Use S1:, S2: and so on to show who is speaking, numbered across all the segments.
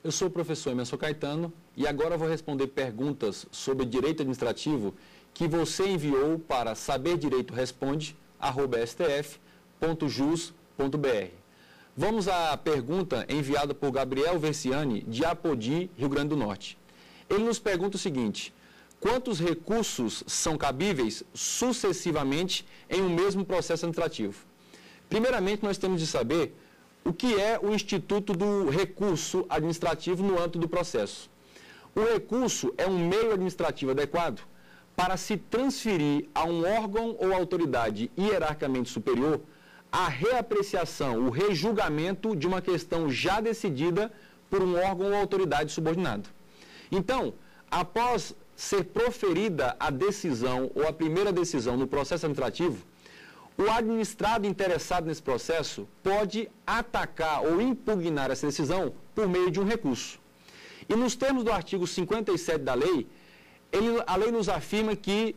S1: Eu sou o professor Emerson Caetano e agora vou responder perguntas sobre direito administrativo que você enviou para saberdireitoresponde@stf.jus.br. Vamos à pergunta enviada por Gabriel Versiani, de Apodi, Rio Grande do Norte. Ele nos pergunta o seguinte: quantos recursos são cabíveis sucessivamente em um mesmo processo administrativo? Primeiramente, nós temos de saber o que é o Instituto do Recurso Administrativo no âmbito do processo. O recurso é um meio administrativo adequado para se transferir a um órgão ou autoridade hierarquicamente superior a reapreciação, o rejulgamento de uma questão já decidida por um órgão ou autoridade subordinado. Então, após ser proferida a decisão ou a primeira decisão no processo administrativo, o administrado interessado nesse processo pode atacar ou impugnar essa decisão por meio de um recurso. E nos termos do artigo 57 da lei, a lei nos afirma que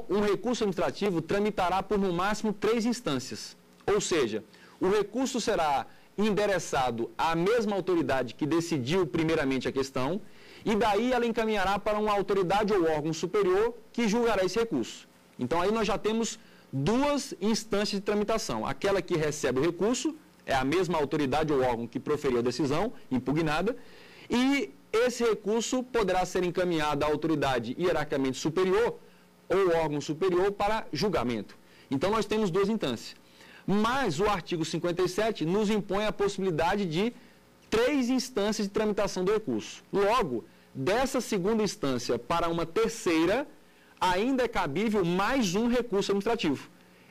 S1: um recurso administrativo tramitará por no máximo 3 instâncias. Ou seja, o recurso será endereçado à mesma autoridade que decidiu primeiramente a questão, e daí ela encaminhará para uma autoridade ou órgão superior que julgará esse recurso. Então aí nós já temos 2 instâncias de tramitação. Aquela que recebe o recurso é a mesma autoridade ou órgão que proferiu a decisão impugnada, e esse recurso poderá ser encaminhado à autoridade hierarquicamente superior ou órgão superior para julgamento. Então nós temos 2 instâncias. Mas o artigo 57 nos impõe a possibilidade de 3 instâncias de tramitação do recurso. Logo, dessa segunda instância para uma terceira, ainda é cabível mais um recurso administrativo.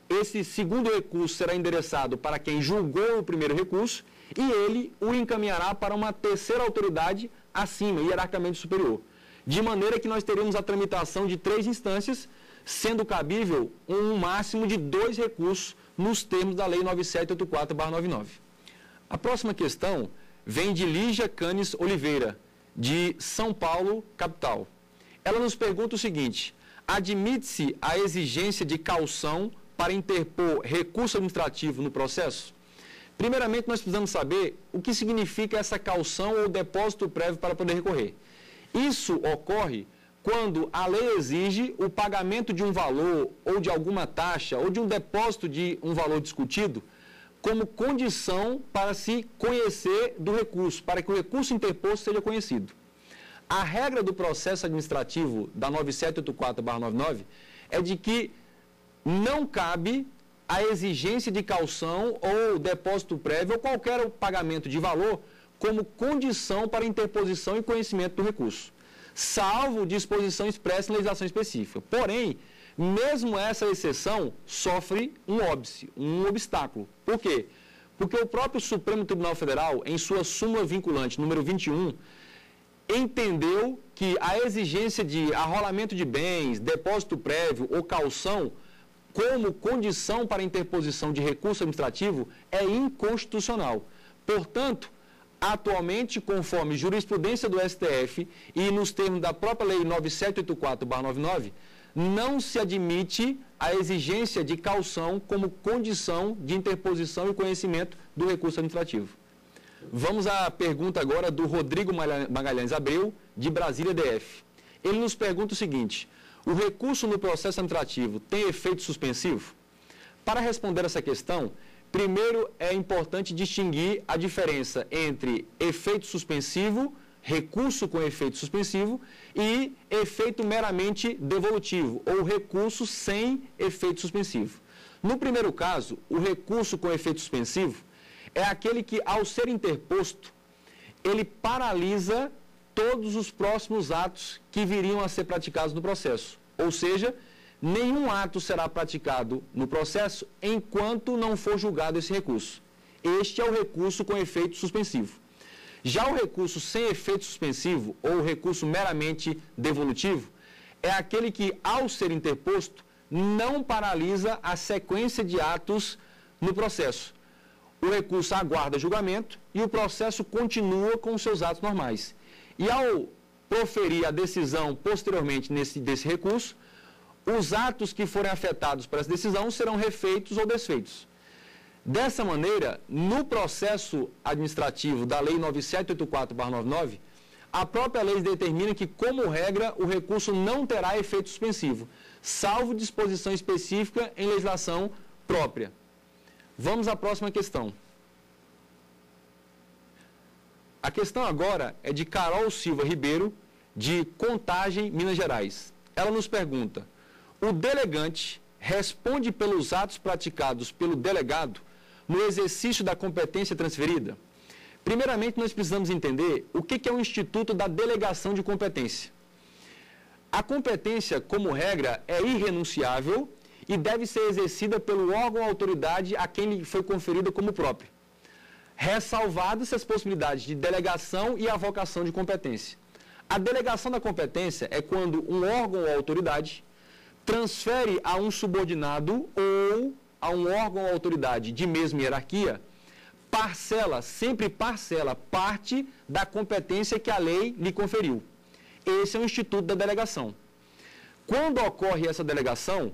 S1: Esse segundo recurso será endereçado para quem julgou o primeiro recurso e ele o encaminhará para uma terceira autoridade acima, hierarquicamente superior. De maneira que nós teremos a tramitação de 3 instâncias, sendo cabível um máximo de 2 recursos nos termos da Lei 9784/99. A próxima questão vem de Lígia Canes Oliveira, de São Paulo, capital. Ela nos pergunta o seguinte: admite-se a exigência de caução para interpor recurso administrativo no processo? Primeiramente, nós precisamos saber o que significa essa caução ou depósito prévio para poder recorrer. Isso ocorre quando a lei exige o pagamento de um valor ou de alguma taxa ou de um depósito de um valor discutido como condição para se conhecer do recurso, para que o recurso interposto seja conhecido. A regra do processo administrativo da 9784/99 é de que não cabe a exigência de caução ou depósito prévio ou qualquer pagamento de valor como condição para interposição e conhecimento do recurso, salvo disposição expressa em legislação específica. Porém, mesmo essa exceção sofre um óbice, um obstáculo. Por quê? Porque o próprio Supremo Tribunal Federal, em sua súmula vinculante número 21, entendeu que a exigência de arrolamento de bens, depósito prévio ou caução como condição para interposição de recurso administrativo é inconstitucional. Portanto, atualmente, conforme jurisprudência do STF e nos termos da própria Lei 9784/99, não se admite a exigência de caução como condição de interposição e conhecimento do recurso administrativo. Vamos à pergunta agora do Rodrigo Magalhães Abreu, de Brasília DF. Ele nos pergunta o seguinte: o recurso no processo administrativo tem efeito suspensivo? Para responder essa questão, primeiro é importante distinguir a diferença entre efeito suspensivo, recurso com efeito suspensivo, e efeito meramente devolutivo, ou recurso sem efeito suspensivo. No primeiro caso, o recurso com efeito suspensivo é aquele que, ao ser interposto, ele paralisa todos os próximos atos que viriam a ser praticados no processo. Ou seja, nenhum ato será praticado no processo enquanto não for julgado esse recurso. Este é o recurso com efeito suspensivo. Já o recurso sem efeito suspensivo, ou recurso meramente devolutivo, é aquele que, ao ser interposto, não paralisa a sequência de atos no processo. O recurso aguarda julgamento e o processo continua com os seus atos normais. E ao proferir a decisão posteriormente desse recurso, os atos que forem afetados por essa decisão serão refeitos ou desfeitos. Dessa maneira, no processo administrativo da Lei 9784/99, a própria lei determina que, como regra, o recurso não terá efeito suspensivo, salvo disposição específica em legislação própria. Vamos à próxima questão. A questão agora é de Carol Silva Ribeiro, de Contagem, Minas Gerais. Ela nos pergunta: o delegante responde pelos atos praticados pelo delegado no exercício da competência transferida? Primeiramente, nós precisamos entender o que é o Instituto da Delegação de Competência. A competência, como regra, é irrenunciável e deve ser exercida pelo órgão ou autoridade a quem lhe foi conferida como própria, ressalvadas as possibilidades de delegação e avocação de competência. A delegação da competência é quando um órgão ou autoridade transfere a um subordinado ou a um órgão ou autoridade de mesma hierarquia, sempre parcela parte da competência que a lei lhe conferiu. Esse é o instituto da delegação. Quando ocorre essa delegação,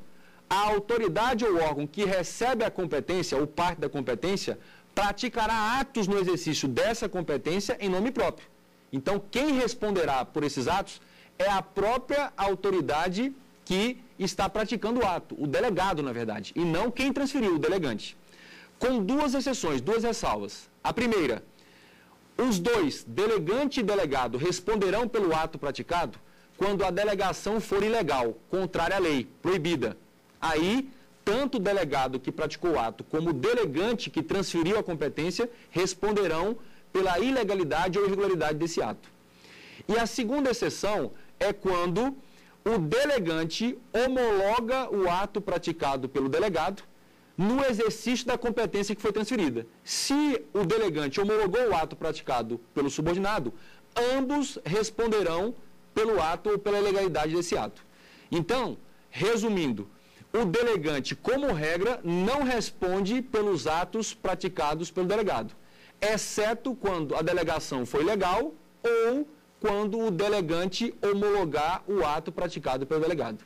S1: a autoridade ou órgão que recebe a competência ou parte da competência praticará atos no exercício dessa competência em nome próprio. Então, quem responderá por esses atos é a própria autoridade que está praticando o ato, o delegado, na verdade, e não quem transferiu, o delegante. Com duas exceções, duas ressalvas. A primeira, os dois, delegante e delegado, responderão pelo ato praticado quando a delegação for ilegal, contrária à lei, proibida. Aí, tanto o delegado que praticou o ato como o delegante que transferiu a competência responderão pela ilegalidade ou irregularidade desse ato. E a segunda exceção é quando o delegante homologa o ato praticado pelo delegado no exercício da competência que foi transferida. Se o delegante homologou o ato praticado pelo subordinado, ambos responderão pelo ato ou pela ilegalidade desse ato. Então, resumindo, o delegante, como regra, não responde pelos atos praticados pelo delegado, exceto quando a delegação foi legal ou quando o delegante homologar o ato praticado pelo delegado.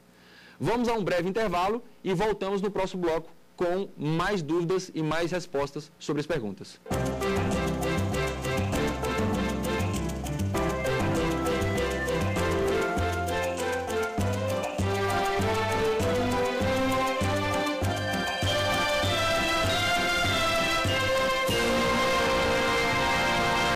S1: Vamos a um breve intervalo e voltamos no próximo bloco com mais dúvidas e mais respostas sobre as perguntas.